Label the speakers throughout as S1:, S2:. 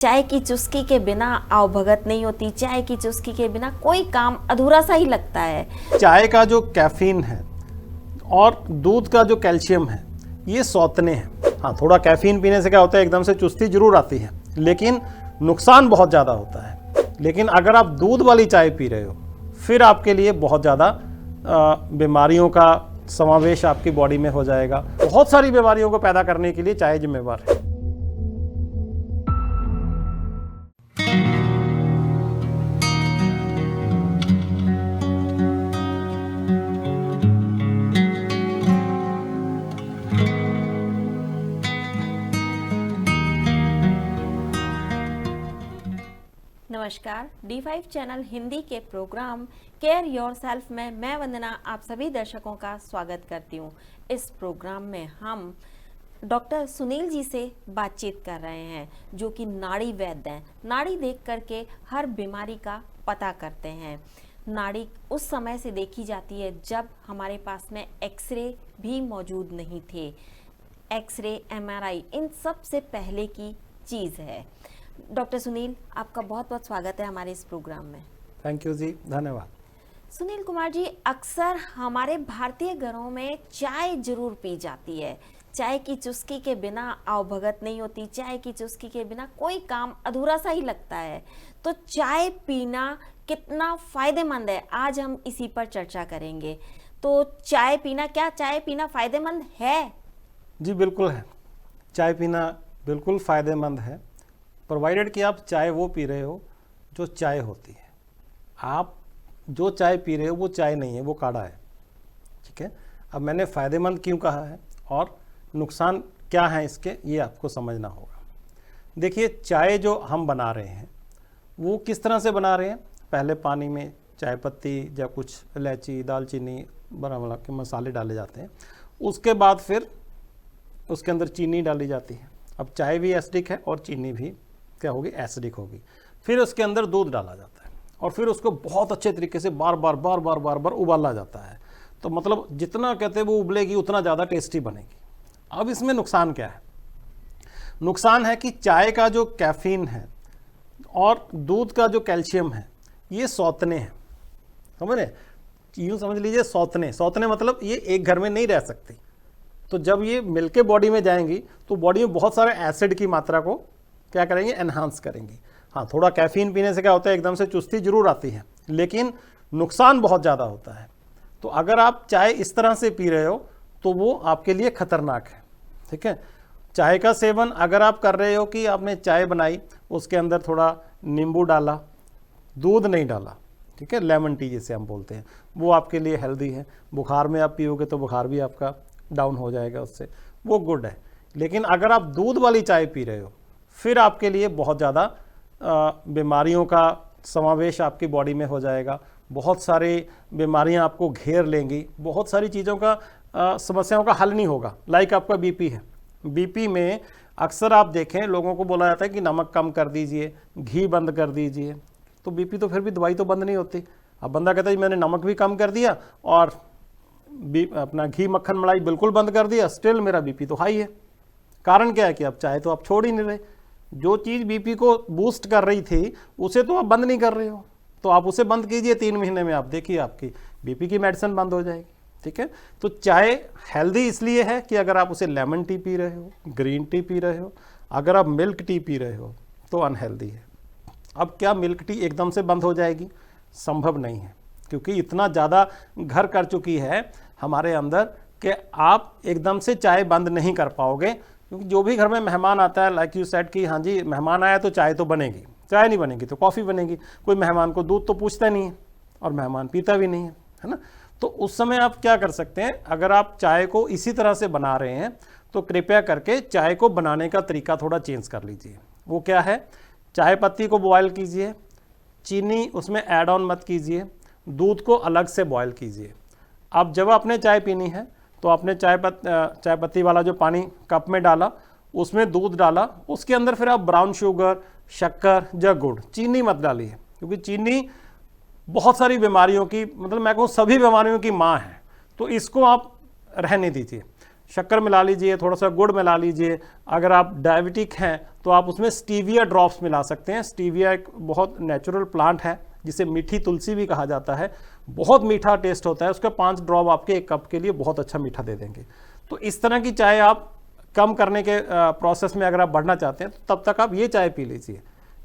S1: चाय की चुस्की के बिना आवभगत नहीं होती। चाय की चुस्की के बिना कोई काम अधूरा सा ही लगता है।
S2: चाय का जो कैफीन है और दूध का जो कैल्शियम है ये सौतने हैं। हाँ, थोड़ा कैफीन पीने से क्या होता है, एकदम से चुस्ती जरूर आती है, लेकिन नुकसान बहुत ज़्यादा होता है। लेकिन अगर आप दूध वाली चाय पी रहे हो फिर आपके लिए बहुत ज़्यादा बीमारियों का समावेश आपकी बॉडी में हो जाएगा। बहुत सारी बीमारियों को पैदा करने के लिए चाय जिम्मेवार है।
S1: नमस्कार, D5 चैनल हिंदी के प्रोग्राम केयर योरसेल्फ में मैं वंदना आप सभी दर्शकों का स्वागत करती हूँ। इस प्रोग्राम में हम डॉक्टर सुनील जी से बातचीत कर रहे हैं, जो कि नाड़ी वैद्य हैं। नाड़ी देख करके हर बीमारी का पता करते हैं। नाड़ी उस समय से देखी जाती है जब हमारे पास में एक्सरे भी मौजूद नहीं थे। एक्सरे, MRI इन सब से पहले की चीज़ है। डॉक्टर सुनील, आपका बहुत बहुत स्वागत है हमारे इस प्रोग्राम में।
S2: थैंक यू जी, धन्यवाद।
S1: सुनील कुमार जी, अक्सर हमारे भारतीय घरों में चाय जरूर पी जाती है। चाय की चुस्की के बिना आवभगत नहीं होती। चाय की चुस्की के बिना कोई काम अधूरा सा ही लगता है। तो चाय पीना कितना फायदेमंद है, आज हम इसी पर चर्चा करेंगे। तो चाय पीना फायदेमंद है?
S2: जी बिल्कुल है, चाय पीना बिल्कुल फ़ायदेमंद है, प्रोवाइडेड कि आप चाय वो पी रहे हो जो चाय होती है। आप जो चाय पी रहे हो वो चाय नहीं है, वो काढ़ा है। ठीक है, अब मैंने फ़ायदेमंद क्यों कहा है और नुकसान क्या है इसके, ये आपको समझना होगा। देखिए, चाय जो हम बना रहे हैं वो किस तरह से बना रहे हैं। पहले पानी में चाय पत्ती या कुछ इलायची, दालचीनी, बड़ा के मसाले डाले जाते हैं। उसके बाद फिर उसके अंदर चीनी डाली जाती है। अब चाय भी एसिडिक है और चीनी भी क्या होगी, एसिडिक होगी। फिर उसके अंदर दूध डाला जाता है और फिर उसको बहुत अच्छे तरीके से बार बार उबाला जाता है। तो मतलब जितना कहते हैं वो उबलेगी उतना ज़्यादा टेस्टी बनेगी। अब इसमें नुकसान क्या है? नुकसान है कि चाय का जो कैफीन है और दूध का जो कैल्शियम है ये सौतने हैं। समझ रहे, यूँ समझ लीजिए, सौतने मतलब ये एक घर में नहीं रह सकती। तो जब ये मिलके बॉडी में जाएंगी तो बॉडी में बहुत सारे एसिड की मात्रा को क्या करेंगे, एनहांस करेंगी। हाँ, थोड़ा कैफीन पीने से क्या होता है, एकदम से चुस्ती जरूर आती है, लेकिन नुकसान बहुत ज़्यादा होता है। तो अगर आप चाय इस तरह से पी रहे हो तो वो आपके लिए खतरनाक है। ठीक है, चाय का सेवन अगर आप कर रहे हो कि आपने चाय बनाई, उसके अंदर थोड़ा नींबू डाला, दूध नहीं डाला, ठीक है, लेमन टी जिसे हम बोलते हैं, वो आपके लिए हेल्दी है। बुखार में आप पियोगे तो बुखार भी आपका डाउन हो जाएगा उससे, वो गुड है। लेकिन अगर आप दूध वाली चाय पी रहे हो फिर आपके लिए बहुत ज़्यादा बीमारियों का समावेश आपकी बॉडी में हो जाएगा। बहुत सारी बीमारियां आपको घेर लेंगी, बहुत सारी चीज़ों का समस्याओं का हल नहीं होगा। लाइक आपका बीपी है, बीपी में अक्सर आप देखें लोगों को बोला जाता है कि नमक कम कर दीजिए, घी बंद कर दीजिए। तो बीपी तो फिर भी दवाई तो बंद नहीं होती। अब बंदा कहता है मैंने नमक भी कम कर दिया और अपना घी मक्खन मलाई बिल्कुल बंद कर दिया, स्टिल मेरा बीपी तो हाई है। कारण क्या है कि अब चाय तो आप छोड़ ही नहीं रहे। जो चीज़ बीपी को बूस्ट कर रही थी उसे तो आप बंद नहीं कर रहे हो, तो आप उसे बंद कीजिए। 3 महीने में आप देखिए आपकी बीपी की मेडिसिन बंद हो जाएगी। ठीक है, तो चाय हेल्दी इसलिए है कि अगर आप उसे लेमन टी पी रहे हो, ग्रीन टी पी रहे हो, अगर आप मिल्क टी पी रहे हो तो अनहेल्दी है। अब क्या मिल्क टी एकदम से बंद हो जाएगी? संभव नहीं है, क्योंकि इतना ज़्यादा घर कर चुकी है हमारे अंदर कि आप एकदम से चाय बंद नहीं कर पाओगे। क्योंकि जो भी घर में मेहमान आता है, लाइक यू सेड कि हाँ जी मेहमान आया तो चाय तो बनेगी, चाय नहीं बनेगी तो कॉफ़ी बनेगी। कोई मेहमान को दूध तो पूछता नहीं है और मेहमान पीता भी नहीं है ना। तो उस समय आप क्या कर सकते हैं, अगर आप चाय को इसी तरह से बना रहे हैं तो कृपया करके चाय को बनाने का तरीका थोड़ा चेंज कर लीजिए। वो क्या है, चाय पत्ती को बॉयल कीजिए, चीनी उसमें ऐड ऑन मत कीजिए, दूध को अलग से बॉयल कीजिए। अब जब आपने चाय पीनी है तो आपने चाय पत्ती वाला जो पानी कप में डाला, उसमें दूध डाला, उसके अंदर फिर आप ब्राउन शुगर, शक्कर या गुड़, चीनी मत डालिए, क्योंकि चीनी बहुत सारी बीमारियों की, मतलब मैं कहूँ सभी बीमारियों की माँ है। तो इसको आप रहने दीजिए। शक्कर मिला लीजिए, थोड़ा सा गुड़ मिला लीजिए। अगर आप डायबिटिक हैं तो आप उसमें स्टीविया ड्रॉप्स मिला सकते हैं। स्टीविया एक बहुत नेचुरल प्लांट है जिसे मीठी तुलसी भी कहा जाता है, बहुत मीठा टेस्ट होता है उसका। 5 ड्रॉप आपके 1 कप के लिए बहुत अच्छा मीठा दे देंगे। तो इस तरह की चाय आप कम करने के प्रोसेस में अगर आप बढ़ना चाहते हैं तो तब तक आप ये चाय पी लीजिए।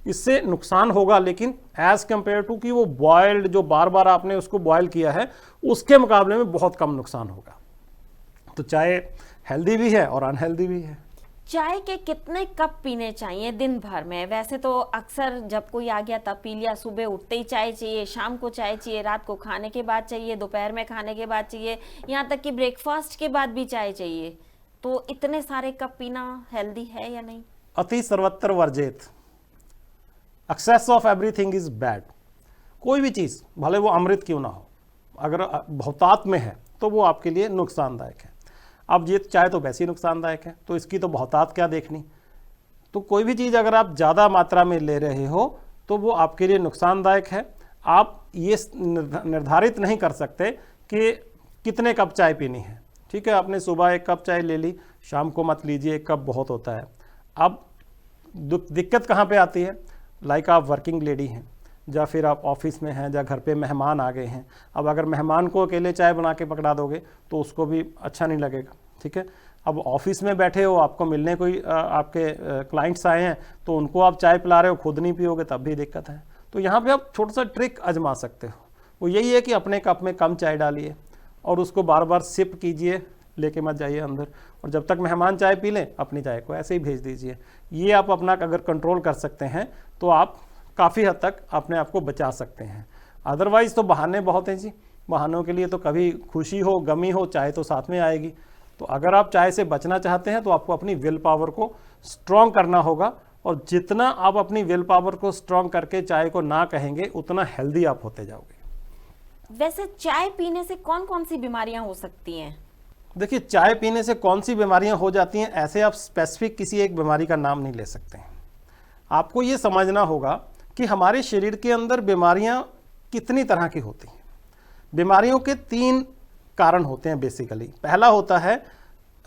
S2: इससे नुकसान होगा, लेकिन एज कम्पेयर टू कि वो बॉयल्ड जो बार बार आपने उसको बॉयल किया है उसके मुकाबले में बहुत कम नुकसान होगा। तो चाय हेल्दी भी है और अनहेल्दी भी है।
S1: चाय के कितने कप पीने चाहिए दिन भर में? वैसे तो अक्सर जब कोई आ गया तब पी लिया, सुबह उठते ही चाय चाहिए, शाम को चाय चाहिए, रात को खाने के बाद चाहिए, दोपहर में खाने के बाद चाहिए, यहाँ तक कि ब्रेकफास्ट के बाद भी चाय चाहिए। तो इतने सारे कप पीना हेल्दी है या नहीं?
S2: अति सर्वत्र वर्जित। Excess of everything is bad. कोई भी चीज़ भले वो अमृत क्यों ना हो, अगर बहुतात में है तो वो आपके लिए नुकसानदायक है। अब ये चाय तो वैसे ही नुकसानदायक है, तो इसकी तो बहुतात क्या देखनी। तो कोई भी चीज़ अगर आप ज़्यादा मात्रा में ले रहे हो तो वो आपके लिए नुकसानदायक है। आप ये निर्धारित नहीं कर सकते कि कितने कप चाय पीनी है। ठीक है, आपने सुबह 1 कप चाय ले ली, शाम को मत लीजिए, 1 कप बहुत होता है। अब दिक्कत कहाँ पे आती है? लाइक आप वर्किंग लेडी हैं, या फिर आप ऑफिस में हैं, या घर पे मेहमान आ गए हैं। अब अगर मेहमान को अकेले चाय बना के पकड़ा दोगे तो उसको भी अच्छा नहीं लगेगा। ठीक है, अब ऑफिस में बैठे हो, आपको मिलने कोई आपके क्लाइंट्स आए हैं तो उनको आप चाय पिला रहे हो, खुद नहीं पियोगे तब भी दिक्कत है। तो यहाँ पे आप छोटा सा ट्रिक आजमा सकते हो। वो यही है कि अपने कप में कम चाय डालिए और उसको बार बार सिप कीजिए, लेके मत जाइए अंदर। और जब तक मेहमान चाय पी लें अपनी चाय को ऐसे ही भेज दीजिए। ये आप अपना अगर कंट्रोल कर सकते हैं तो आप काफ़ी हद तक अपने आप को बचा सकते हैं। अदरवाइज़ तो बहाने बहुत हैं जी, बहानों के लिए तो कभी खुशी हो गमी हो चाय तो साथ में आएगी। तो अगर आप चाय से बचना चाहते हैं तो आपको अपनी विल पावर को स्ट्रॉन्ग करना होगा, और जितना आप अपनी विल पावर को स्ट्रॉन्ग करके चाय को ना कहेंगे उतना हेल्दी आप होते जाओगे।
S1: वैसे चाय पीने से कौन कौन सी बीमारियां हो सकती हैं?
S2: देखिए, चाय पीने से कौन सी बीमारियां हो जाती हैं ऐसे आप स्पेसिफिक किसी एक बीमारी का नाम नहीं ले सकते हैं। आपको ये समझना होगा कि हमारे शरीर के अंदर बीमारियां कितनी तरह की होती हैं। बीमारियों के 3 कारण होते हैं बेसिकली। पहला होता है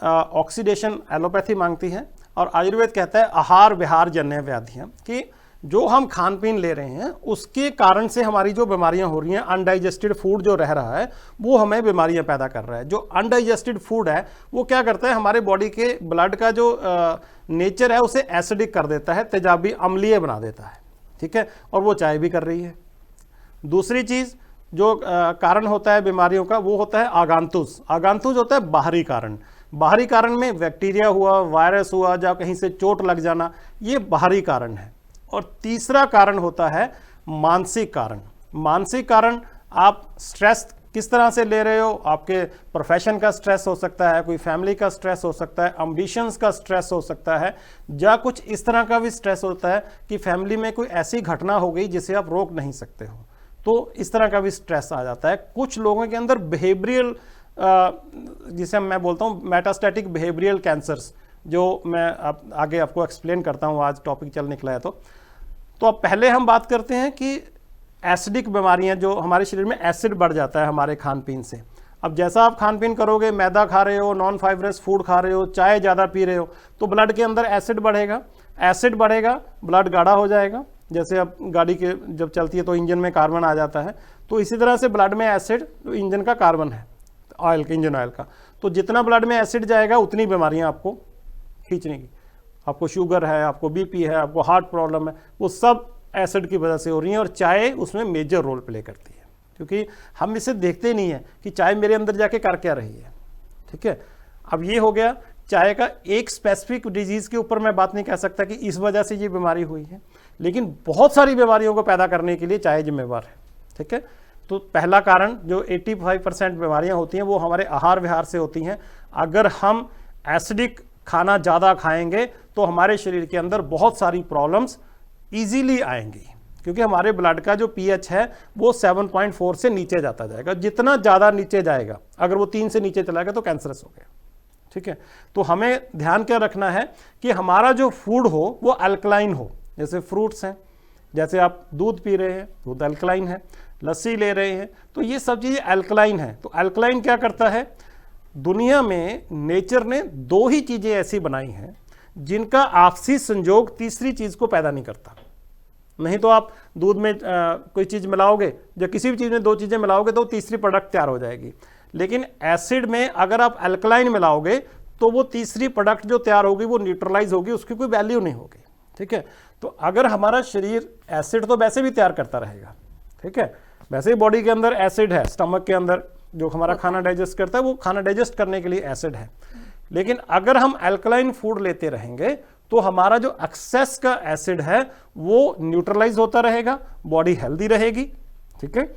S2: ऑक्सीडेशन, एलोपैथी मांगती है, और आयुर्वेद कहता है आहार विहार जन्य व्याधियां, कि जो हम खान पीन ले रहे हैं उसके कारण से हमारी जो बीमारियां हो रही हैं, अनडाइजेस्टेड फूड जो रह रहा है वो हमें बीमारियां पैदा कर रहा है। जो अनडाइजेस्टेड फूड है वो क्या करता है, हमारे बॉडी के ब्लड का जो नेचर है उसे एसिडिक कर देता है, तेजाबी अम्लीय बना देता है। ठीक है, और वो चाय भी कर रही है। दूसरी चीज़ जो कारण होता है बीमारियों का वो होता है आगांतुज। आगांतुज होता है बाहरी कारण। बाहरी कारण में बैक्टीरिया हुआ, वायरस हुआ, या कहीं से चोट लग जाना, ये बाहरी कारण है। और तीसरा कारण होता है मानसिक कारण। मानसिक कारण आप स्ट्रेस किस तरह से ले रहे हो, आपके प्रोफेशन का स्ट्रेस हो सकता है, कोई फैमिली का स्ट्रेस हो सकता है, एम्बिशंस का स्ट्रेस हो सकता है, या कुछ इस तरह का भी स्ट्रेस होता है कि फैमिली में कोई ऐसी घटना हो गई जिसे आप रोक नहीं सकते हो, तो इस तरह का भी स्ट्रेस आ जाता है। कुछ लोगों के अंदर बिहेवियरल, जिसे मैं बोलता हूँ मेटास्टैटिक बिहेवियरल कैंसर्स, जो मैं आगे आपको एक्सप्लेन करता हूँ, आज टॉपिक चल निकला है। तो अब पहले हम बात करते हैं कि एसिडिक बीमारियां, जो हमारे शरीर में एसिड बढ़ जाता है हमारे खान पीन से। अब जैसा आप खान पीन करोगे, मैदा खा रहे हो, नॉन फाइबरस फूड खा रहे हो, चाय ज़्यादा पी रहे हो, तो ब्लड के अंदर एसिड बढ़ेगा। एसिड बढ़ेगा, ब्लड गाढ़ा हो जाएगा। जैसे अब गाड़ी के जब चलती है तो इंजन में कार्बन आ जाता है, तो इसी तरह से ब्लड में एसिड तो इंजन का कार्बन है, ऑयल का, इंजन ऑयल का। तो जितना ब्लड में एसिड जाएगा उतनी बीमारियाँ आपको खींचने की। आपको शुगर है, आपको बीपी है, आपको हार्ट प्रॉब्लम है, वो सब एसिड की वजह से हो रही हैं। और चाय उसमें मेजर रोल प्ले करती है, क्योंकि हम इसे देखते नहीं है कि चाय मेरे अंदर जाके कर क्या रही है। ठीक है, अब ये हो गया चाय का। एक स्पेसिफिक डिजीज़ के ऊपर मैं बात नहीं कह सकता कि इस वजह से ये बीमारी हुई है, लेकिन बहुत सारी बीमारियों को पैदा करने के लिए चाय जिम्मेवार है। ठीक है, तो पहला कारण जो 85% बीमारियाँ होती हैं वो हमारे आहार विहार से होती हैं। अगर हम एसिडिक खाना ज़्यादा खाएंगे तो हमारे शरीर के अंदर बहुत सारी प्रॉब्लम्स ईजीली आएंगी, क्योंकि हमारे ब्लड का जो पीएच है वो 7.4 से नीचे जाता जाएगा। जितना ज़्यादा नीचे जाएगा, अगर वो 3 से नीचे चला गया तो कैंसरस हो गया। ठीक है, तो हमें ध्यान क्या रखना है कि हमारा जो फूड हो वो अल्कलाइन हो। जैसे फ्रूट्स हैं, जैसे आप दूध पी रहे हैं, दूध अल्कलाइन है, लस्सी ले रहे हैं, तो ये सब चीज़ें अल्कलाइन है। तो अल्कलाइन क्या करता है, दुनिया में नेचर ने दो ही चीजें ऐसी बनाई हैं जिनका आपसी संयोग तीसरी चीज को पैदा नहीं करता। नहीं तो आप दूध में कोई चीज मिलाओगे या किसी भी चीज में दो चीजें मिलाओगे तो तीसरी प्रोडक्ट तैयार हो जाएगी, लेकिन एसिड में अगर आप अल्कलाइन मिलाओगे तो वो तीसरी प्रोडक्ट जो तैयार होगी वो न्यूट्रलाइज होगी, उसकी कोई वैल्यू नहीं होगी। ठीक है, तो अगर हमारा शरीर एसिड तो वैसे भी तैयार करता रहेगा, ठीक है, वैसे ही बॉडी के अंदर एसिड है, स्टमक के अंदर जो हमारा खाना डाइजेस्ट करता है वो खाना डाइजेस्ट करने के लिए एसिड है, लेकिन अगर हम अल्कलाइन फूड लेते रहेंगे तो हमारा जो एक्सेस का एसिड है वो न्यूट्रलाइज होता रहेगा, बॉडी हेल्दी रहेगी। ठीक है,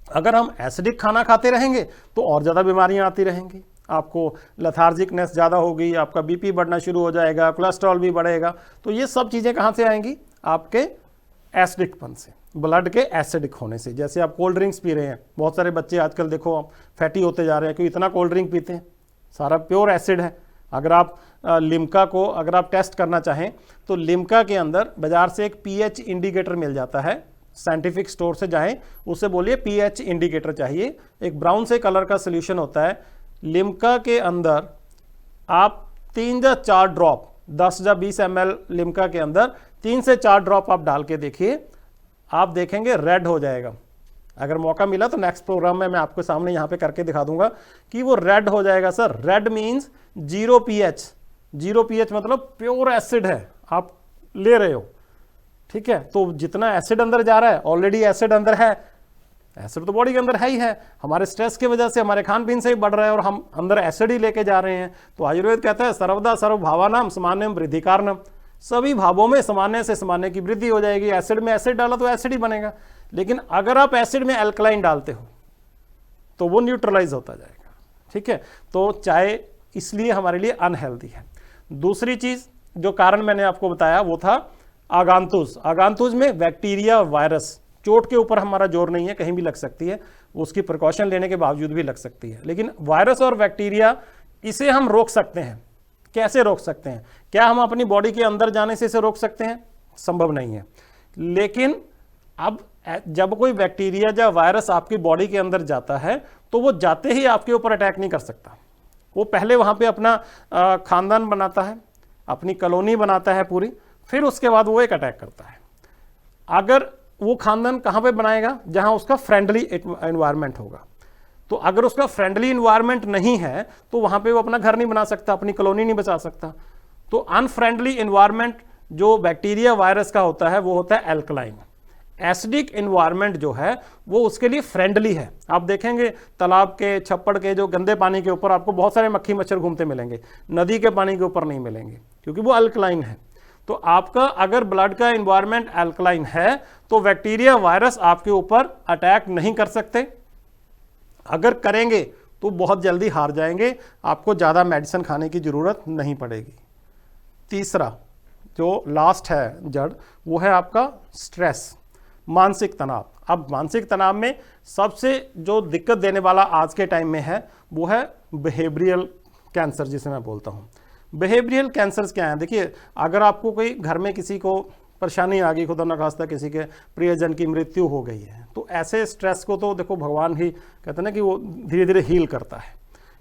S2: अगर हम एसिडिक खाना खाते रहेंगे तो और ज़्यादा बीमारियां आती रहेंगी, आपको लेथार्जिकनेस ज़्यादा होगी, आपका बीपी बढ़ना शुरू हो जाएगा, कोलेस्ट्रॉल भी बढ़ेगा। तो ये सब चीज़ें कहाँ से आएंगी? आपके एसिडिकपन से, ब्लड के एसिडिक होने से। जैसे आप कोल्ड ड्रिंक्स पी रहे हैं, बहुत सारे बच्चे आजकल देखो आप फैटी होते जा रहे हैं क्योंकि इतना कोल्ड ड्रिंक पीते हैं, सारा प्योर एसिड है। अगर आप लिम्का को अगर आप टेस्ट करना चाहें तो लिम्का के अंदर बाजार से एक पीएच इंडिकेटर मिल जाता है, साइंटिफिक स्टोर से जाएं, उससे बोलिए पीएच इंडिकेटर चाहिए, एक ब्राउन से कलर का सोल्यूशन होता है। लिम्का के अंदर आप 3 या 4 ड्रॉप, 10 या 20 ml लिम्का के अंदर 3 से 4 ड्रॉप आप डाल के देखिए, आप देखेंगे रेड हो जाएगा। अगर मौका मिला तो नेक्स्ट प्रोग्राम में मैं आपके सामने यहाँ पे करके दिखा दूंगा कि वो रेड हो जाएगा। Sir red means 0 pH, 0 pH मतलब प्योर एसिड है आप ले रहे हो। ठीक है, तो जितना एसिड अंदर जा रहा है, ऑलरेडी एसिड अंदर है, एसिड तो बॉडी के अंदर है ही है, हमारे स्ट्रेस की वजह से हमारे खान पीन से ही बढ़ रहा है और हम अंदर एसिड ही लेके जा रहे हैं। तो आयुर्वेद कहता है सर्वदा सर्वभावानाम सामान्यम वृद्धि कारणम, सभी भावों में सामान्य से सामान्य की वृद्धि हो जाएगी। एसिड में एसिड डाला तो एसिड ही बनेगा, लेकिन अगर आप एसिड में अल्कलाइन डालते हो तो वो न्यूट्रलाइज होता जाएगा। ठीक है, तो चाय इसलिए हमारे लिए अनहेल्दी है। दूसरी चीज जो कारण मैंने आपको बताया वो था आगांतुज। आगांतुज में बैक्टीरिया, वायरस, चोट के ऊपर हमारा जोर नहीं है, कहीं भी लग सकती है, उसकी प्रिकॉशन लेने के बावजूद भी लग सकती है, लेकिन वायरस और बैक्टीरिया इसे हम रोक सकते हैं। कैसे रोक सकते हैं? क्या हम अपनी बॉडी के अंदर जाने से इसे रोक सकते हैं? संभव नहीं है। लेकिन अब जब कोई बैक्टीरिया या वायरस आपकी बॉडी के अंदर जाता है तो वो जाते ही आपके ऊपर अटैक नहीं कर सकता, वो पहले वहां पे अपना खानदान बनाता है, अपनी कॉलोनी बनाता है पूरी, फिर उसके बाद वो एक अटैक करता है। अगर वो खानदान कहाँ पे बनाएगा? जहां उसका फ्रेंडली एनवायरनमेंट होगा। तो अगर उसका फ्रेंडली एनवायरनमेंट नहीं है तो वहां पे वो अपना घर नहीं बना सकता, अपनी कॉलोनी नहीं बचा सकता। तो अनफ्रेंडली एनवायरनमेंट जो बैक्टीरिया वायरस का होता है वो होता है एल्कलाइन। एसिडिक एनवायरनमेंट जो है वो उसके लिए फ्रेंडली है। आप देखेंगे तालाब के, छप्पड़ के जो गंदे पानी के ऊपर आपको बहुत सारे मक्खी मच्छर घूमते मिलेंगे, नदी के पानी के ऊपर नहीं मिलेंगे क्योंकि वो अल्कलाइन है। तो आपका अगर ब्लड का एनवायरनमेंट अल्कलाइन है तो बैक्टीरिया, वायरस आपके ऊपर अटैक नहीं कर सकते, अगर करेंगे तो बहुत जल्दी हार जाएंगे, आपको ज़्यादा मेडिसिन खाने की ज़रूरत नहीं पड़ेगी। तीसरा जो लास्ट है जड़, वो है आपका स्ट्रेस, मानसिक तनाव। अब मानसिक तनाव में सबसे जो दिक्कत देने वाला आज के टाइम में है वो है बिहेवियरल कैंसर, जिसे मैं बोलता हूँ। बिहेवियरल कैंसर्स क्या हैं? देखिए, अगर आपको कोई घर में किसी को परेशानी आ गई, खुदा न खास्ता किसी के प्रियजन की मृत्यु हो गई है, तो ऐसे स्ट्रेस को तो देखो भगवान ही कहते हैं ना कि वो धीरे धीरे हील करता है।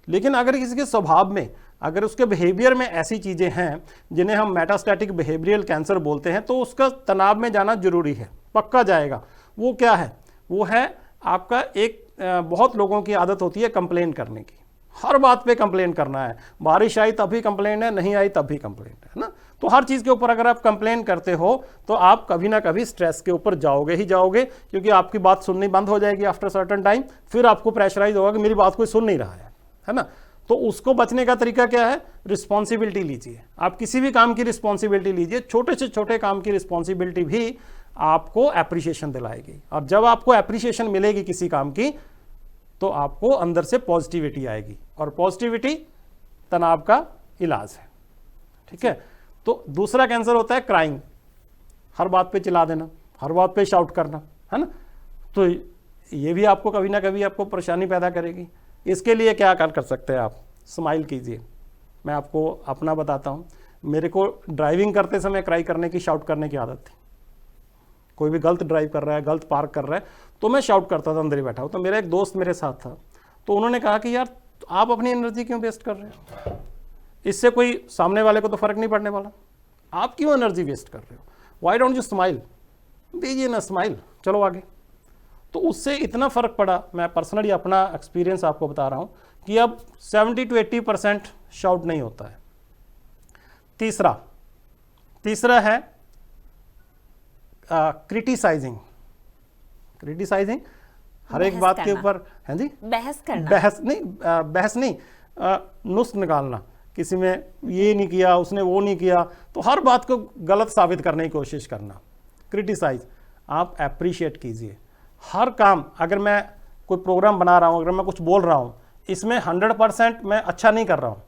S2: लेकिन अगर किसी के स्वभाव में, अगर उसके बिहेवियर में ऐसी चीज़ें हैं जिन्हें हम मेटास्टैटिक बिहेवियरल कैंसर बोलते हैं, तो उसका तनाव में जाना जरूरी है, पक्का जाएगा। वो क्या है? वो है आपका एक बहुत लोगों की आदत होती है कंप्लेन करने की, हर बात पे कंप्लेन करना है। बारिश आई तब भी कंप्लेन है, नहीं आई तब भी कंप्लेन है ना। तो हर चीज़ के ऊपर अगर आप कंप्लेन करते हो तो आप कभी ना कभी स्ट्रेस के ऊपर जाओगे ही जाओगे, क्योंकि आपकी बात सुननी बंद हो जाएगी आफ्टर सर्टेन टाइम। फिर आपको प्रेशराइज होगा कि मेरी बात कोई सुन नहीं रहा है ना। तो उसको बचने का तरीका क्या है? रिस्पॉन्सिबिलिटी लीजिए। आप किसी भी काम की रिस्पॉन्सिबिलिटी लीजिए, छोटे से छोटे काम की रिस्पॉन्सिबिलिटी भी आपको एप्रिसिएशन दिलाएगी, और जब आपको एप्रिसिएशन मिलेगी किसी काम की तो आपको अंदर से पॉजिटिविटी आएगी, और पॉजिटिविटी तनाव का इलाज है। ठीक है, तो दूसरा कैंसर होता है क्राइंग, हर बात पे चिल्ला देना, हर बात पे शाउट करना, है ना। तो ये भी आपको कभी ना कभी आपको परेशानी पैदा करेगी। इसके लिए क्या कर सकते हैं आप? स्माइल कीजिए। मैं आपको अपना बताता हूँ, मेरे को ड्राइविंग करते समय क्राई करने की, शाउट करने की आदत थी। कोई भी गलत ड्राइव कर रहा है, गलत पार्क कर रहा है, तो मैं शाउट करता था, अंदर ही बैठा हूँ। तो मेरा एक दोस्त मेरे साथ था, तो उन्होंने कहा कि यार तो आप अपनी एनर्जी क्यों वेस्ट कर रहे हो? इससे कोई सामने वाले को तो फर्क नहीं पड़ने वाला, आप क्यों एनर्जी वेस्ट कर रहे हो? वाई डोंट यू स्माइल, दीजिए ना स्माइल, चलो आगे। तो उससे इतना फ़र्क पड़ा, मैं पर्सनली अपना एक्सपीरियंस आपको बता रहा हूँ कि अब 70 to 80% शाउट नहीं होता है। तीसरा है क्रिटिसाइजिंग। हर एक बात के ऊपर, हाँ जी,
S1: बहस करना,
S2: बहस नहीं, नुस्ख निकालना, किसी में ये नहीं किया, उसने वो नहीं किया, तो हर बात को गलत साबित करने की कोशिश करना। क्रिटिसाइज, आप अप्रिशिएट कीजिए हर काम। अगर मैं कोई प्रोग्राम बना रहा हूँ, अगर मैं कुछ बोल रहा हूँ, इसमें 100% मैं अच्छा नहीं कर रहा हूँ,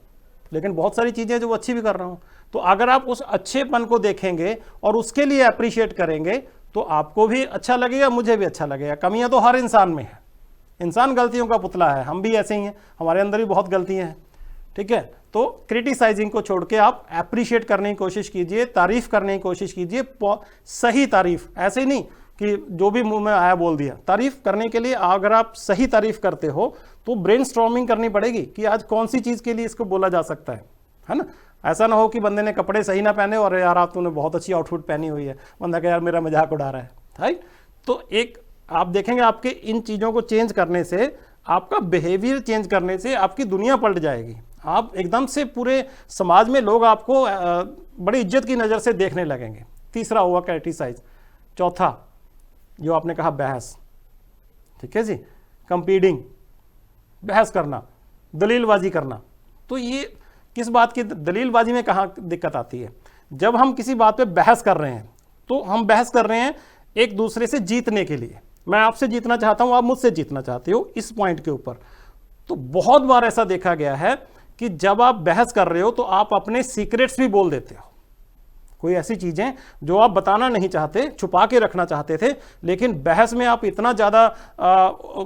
S2: लेकिन बहुत सारी चीज़ें जो वो अच्छी भी कर रहा हूँ। तो अगर आप उस अच्छेपन को देखेंगे और उसके लिए अप्रिशिएट करेंगे तो आपको भी अच्छा लगेगा, मुझे भी अच्छा लगेगा। कमियां तो हर इंसान में है, इंसान गलतियों का पुतला है, हम भी ऐसे ही हैं, हमारे अंदर भी बहुत गलतियां हैं, ठीक है। तो क्रिटिसाइजिंग को छोड़ के आप अप्रिशिएट करने की कोशिश कीजिए, तारीफ करने की कोशिश कीजिए, सही तारीफ, ऐसे ही नहीं कि जो भी मुंह में आया बोल दिया। तारीफ करने के लिए अगर आप सही तारीफ करते हो तो ब्रेनस्टॉर्मिंग करनी पड़ेगी कि आज कौन सी चीज़ के लिए इसको बोला जा सकता है ना। ऐसा ना हो कि बंदे ने कपड़े सही ना पहने और यार आप तूने बहुत अच्छी आउटफिट पहनी हुई है, बंदा कहे यार मेरा मजाक उड़ा रहा है, राइट। तो एक आप देखेंगे आपके इन चीज़ों को चेंज करने से, आपका बिहेवियर चेंज करने से आपकी दुनिया पलट जाएगी। आप एकदम से पूरे समाज में लोग आपको बड़ी इज्जत की नज़र से देखने लगेंगे। तीसरा हुआ क्रिटिसाइज। चौथा जो आपने कहा बहस, ठीक है जी, कंपीटिंग, बहस करना, दलीलबाजी करना। तो ये किस बात की दलीलबाजी में कहाँ दिक्कत आती है? जब हम किसी बात पे बहस कर रहे हैं तो हम बहस कर रहे हैं एक दूसरे से जीतने के लिए। मैं आपसे जीतना चाहता हूँ, आप मुझसे जीतना चाहते हो इस पॉइंट के ऊपर। तो बहुत बार ऐसा देखा गया है कि जब आप बहस कर रहे हो तो आप अपने सीक्रेट्स भी बोल देते हो, कोई ऐसी चीज़ें जो आप बताना नहीं चाहते, छुपा के रखना चाहते थे, लेकिन बहस में आप इतना ज़्यादा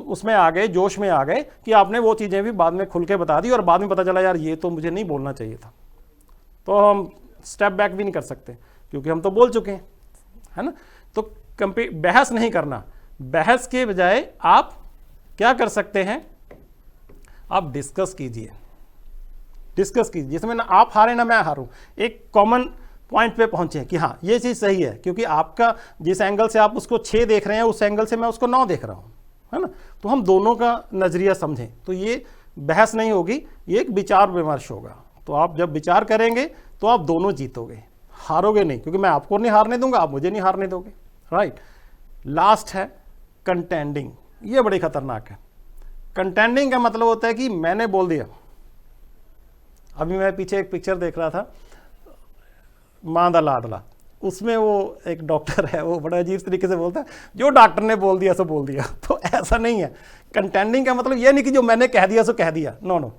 S2: उसमें आ गए, जोश में आ गए कि आपने वो चीज़ें भी बाद में खुल के बता दी और बाद में पता चला यार ये तो मुझे नहीं बोलना चाहिए था। तो हम स्टेप बैक भी नहीं कर सकते क्योंकि हम तो बोल चुके हैं, है ना। तो बहस नहीं करना, बहस के बजाय आप क्या कर सकते हैं, आप डिस्कस कीजिए, जिसमें ना आप हारे ना मैं हारूं, एक कॉमन पॉइंट पे पहुंचे कि हाँ ये चीज़ सही है, क्योंकि आपका जिस एंगल से आप उसको 6 देख रहे हैं उस एंगल से मैं उसको 9 देख रहा हूँ, है ना। तो हम दोनों का नज़रिया समझें, तो ये बहस नहीं होगी, ये एक विचार विमर्श होगा। तो आप जब विचार करेंगे तो आप दोनों जीतोगे, हारोगे नहीं, क्योंकि मैं आपको नहीं हारने दूंगा, आप मुझे नहीं हारने दोगे, राइट। लास्ट है कंटेंडिंग, ये बड़ी खतरनाक है। कंटेंडिंग का मतलब होता है कि मैंने बोल दिया। अभी मैं पीछे एक पिक्चर देख रहा था, मां दा लाडला, उसमें वो एक डॉक्टर है, वो बड़ा अजीब तरीके से बोलता है जो डॉक्टर ने बोल दिया सो बोल दिया। तो ऐसा नहीं है। कंटेंडिंग का मतलब ये नहीं कि जो मैंने कह दिया सो कह दिया, नो।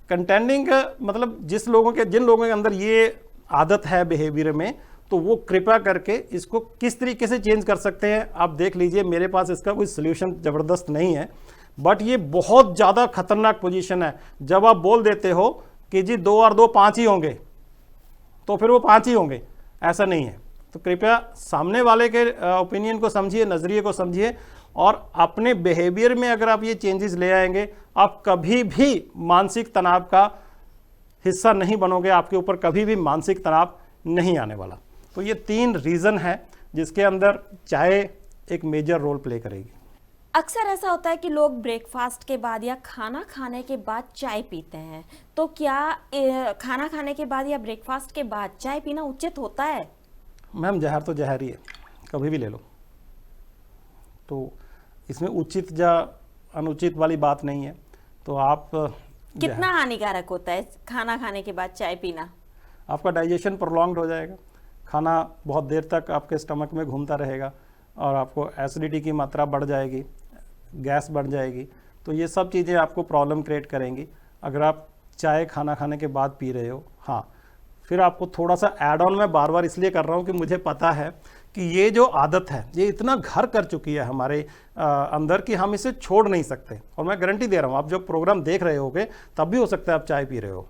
S2: कंटेंडिंग का मतलब जिन लोगों के अंदर ये आदत है बिहेवियर में, तो वो कृपया करके इसको किस तरीके से चेंज कर सकते हैं आप देख लीजिए। मेरे पास इसका कोई सोल्यूशन ज़बरदस्त नहीं है, बट ये बहुत ज़्यादा खतरनाक पोजीशन है। जब आप बोल देते हो कि जी 2 और 2 5 ही होंगे, तो फिर वो 5 ही होंगे, ऐसा नहीं है। तो कृपया सामने वाले के ओपिनियन को समझिए, नज़रिए को समझिए, और अपने बिहेवियर में अगर आप ये चेंजेस ले आएंगे, आप कभी भी मानसिक तनाव का हिस्सा नहीं बनोगे, आपके ऊपर कभी भी मानसिक तनाव नहीं आने वाला। तो ये 3 रीज़न है जिसके अंदर चाय एक मेजर रोल प्ले करेगी।
S1: अक्सर ऐसा होता है कि लोग ब्रेकफास्ट के बाद या खाना खाने के बाद चाय पीते हैं, तो क्या खाना खाने के बाद या ब्रेकफास्ट के बाद चाय पीना उचित होता है?
S2: मैम जहर तो जहर ही है, कभी भी ले लो। तो इसमें उचित या अनुचित वाली बात नहीं है। तो आप
S1: कितना हानिकारक होता है खाना खाने के बाद चाय पीना?
S2: आपका डाइजेशन प्रोलॉन्ग्ड हो जाएगा, खाना बहुत देर तक आपके स्टमक में घूमता रहेगा और आपको एसिडिटी की मात्रा बढ़ जाएगी, गैस बढ़ जाएगी। तो ये सब चीज़ें आपको प्रॉब्लम क्रिएट करेंगी अगर आप चाय खाना खाने के बाद पी रहे हो। हाँ, फिर आपको थोड़ा सा ऐड ऑन मैं बार बार इसलिए कर रहा हूँ कि मुझे पता है कि ये जो आदत है ये इतना घर कर चुकी है हमारे अंदर कि हम इसे छोड़ नहीं सकते। और मैं गारंटी दे रहा हूँ, आप जब प्रोग्राम देख रहे होगे तब भी हो सकता है आप चाय पी रहे हो।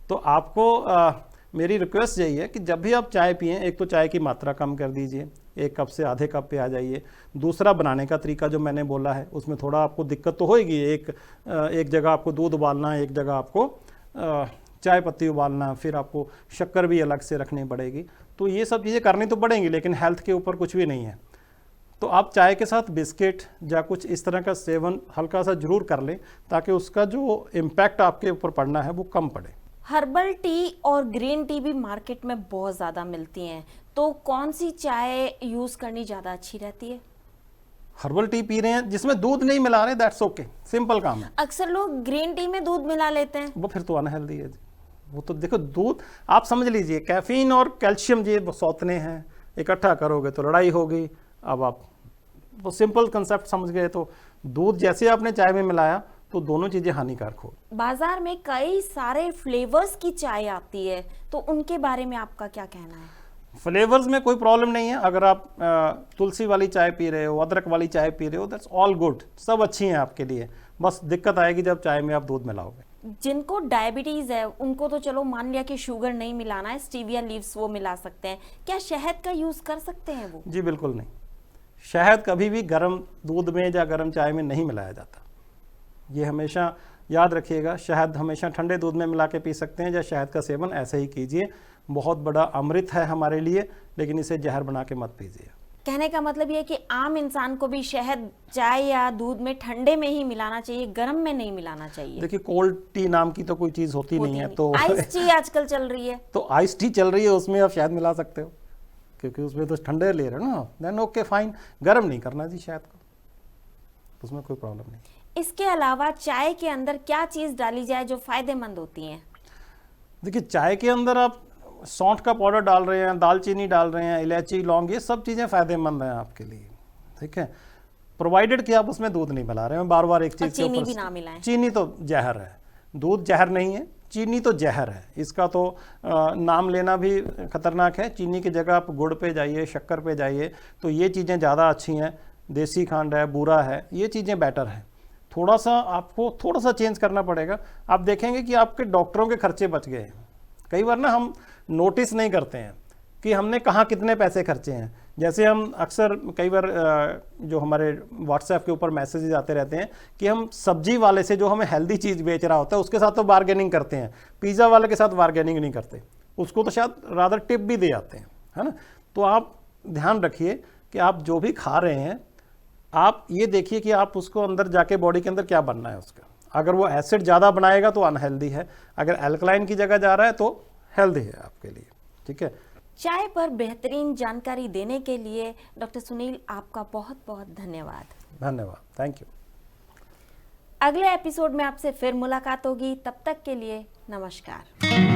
S2: तो आपको मेरी रिक्वेस्ट यही है कि जब भी आप चाय पिएं, एक तो चाय की मात्रा कम कर दीजिए, 1 कप से आधे कप पे आ जाइए। दूसरा, बनाने का तरीका जो मैंने बोला है उसमें थोड़ा आपको दिक्कत तो होएगी। एक जगह आपको दूध उबालना है, एक जगह आपको चाय पत्ती उबालना, फिर आपको शक्कर भी अलग से रखनी पड़ेगी। तो ये सब चीज़ें करनी तो पड़ेंगी, लेकिन हेल्थ के ऊपर कुछ भी नहीं है। तो आप चाय के साथ बिस्किट या कुछ इस तरह का सेवन हल्का सा जरूर कर लें, ताकि उसका जो इम्पैक्ट आपके ऊपर पड़ना है वो कम पड़े।
S1: हर्बल टी और ग्रीन टी भी मार्केट में बहुत ज़्यादा मिलती हैं, तो कौन सी चाय यूज़ करनी ज़्यादा अच्छी रहती है?
S2: हर्बल टी पी रहे हैं जिसमें दूध नहीं मिला रहे, दैट्स ओके, सिंपल काम है।
S1: अक्सर लोग ग्रीन टी में दूध मिला लेते हैं।
S2: वो फिर तो अनहेल्दी है जी। वो तो देखो, दूध आप समझ लीजिए, कैफीन और कैल्शियम ये सौतने हैं, इकट्ठा करोगे तो लड़ाई होगी। अब आप वो सिंपल कंसेप्ट समझ गए, तो दूध जैसे आपने चाय में मिलाया तो दोनों चीज़ें हानिकारक हो।
S1: बाजार में कई सारे फ्लेवर्स की चाय आती है, तो उनके बारे में आपका क्या कहना है?
S2: फ्लेवर्स में कोई प्रॉब्लम नहीं है। अगर आप तुलसी वाली चाय पी रहे हो, अदरक वाली चाय पी रहे हो, दैट्स ऑल गुड, सब अच्छी हैं आपके लिए। बस दिक्कत आएगी जब चाय में आप दूध मिलाओगे।
S1: जिनको डायबिटीज है उनको तो चलो मान लिया कि शुगर नहीं मिलाना है, स्टीविया लीव्स वो मिला सकते हैं। क्या शहद का यूज कर सकते हैं वो?
S2: जी बिल्कुल नहीं। शहद कभी भी गर्म दूध में या गर्म चाय में नहीं मिलाया जाता। ये हमेशा याद रखिएगा। शहद हमेशा ठंडे दूध में मिला के पी सकते हैं, या शहद का सेवन ऐसे ही कीजिए। बहुत बड़ा अमृत है हमारे लिए, लेकिन इसे जहर बना के मत पीजिए।
S1: कहने का मतलब ये है कि आम इंसान को भी शहद चाय या दूध में ठंडे में ही मिलाना चाहिए, गर्म में नहीं मिलाना चाहिए।
S2: देखिए, कोल्ड टी नाम की तो कोई चीज़ होती नहीं है, तो
S1: आइस टी आजकल चल रही है,
S2: तो आइस टी चल रही है, उसमें आप शहद मिला सकते हो, क्योंकि उसमें तो ठंडे ले रहे हो ना। देन ओके फाइन, गर्म नहीं करना जी शहद को, उसमें कोई प्रॉब्लम नहीं।
S1: इसके अलावा चाय के अंदर क्या चीज डाली जाए जो फायदेमंद होती है?
S2: देखिए, चाय के अंदर आप सौंठ का पाउडर डाल रहे हैं, दालचीनी डाल रहे हैं, इलायची, लौंग, ये सब चीज़ें फ़ायदेमंद हैं आपके लिए, ठीक है, प्रोवाइडेड कि आप उसमें दूध नहीं मिला रहे हैं। बार बार एक चीज़ के
S1: चीनी
S2: ऊपर
S1: भी ना मिलाएं।
S2: चीनी तो जहर है, दूध जहर नहीं है, चीनी तो जहर है। इसका तो नाम लेना भी खतरनाक है। चीनी की जगह आप गुड़ पे जाइए, शक्कर पे जाइए, तो ये चीज़ें ज़्यादा अच्छी हैं। देसी खंड है, बूरा है, ये चीज़ें बेटर हैं। थोड़ा सा आपको थोड़ा सा चेंज करना पड़ेगा। आप देखेंगे कि आपके डॉक्टरों के खर्चे बच गए हैं। कई बार ना हम नोटिस नहीं करते हैं कि हमने कहाँ कितने पैसे खर्चे हैं। जैसे हम अक्सर कई बार जो हमारे व्हाट्सएप के ऊपर मैसेजेस आते रहते हैं कि हम सब्जी वाले से जो हमें हेल्दी चीज़ बेच रहा होता है उसके साथ तो बार्गेनिंग करते हैं, पिज़्ज़ा वाले के साथ बार्गेनिंग नहीं करते, उसको तो शायद रादर टिप भी दे आते हैं, है ना। तो आप ध्यान रखिए कि आप जो भी खा रहे हैं, आप ये देखिए कि आप उसको अंदर जाके बॉडी के अंदर क्या बनना है उसका। अगर वो एसिड ज़्यादा बनाएगा तो अनहेल्दी है, अगर एल्कलाइन की जगह जा रहा है तो हेल्दी है आपके लिए, ठीक है।
S1: चाय पर बेहतरीन जानकारी देने के लिए डॉक्टर सुनील आपका बहुत बहुत धन्यवाद।
S2: धन्यवाद, थैंक यू।
S1: अगले एपिसोड में आपसे फिर मुलाकात होगी, तब तक के लिए नमस्कार।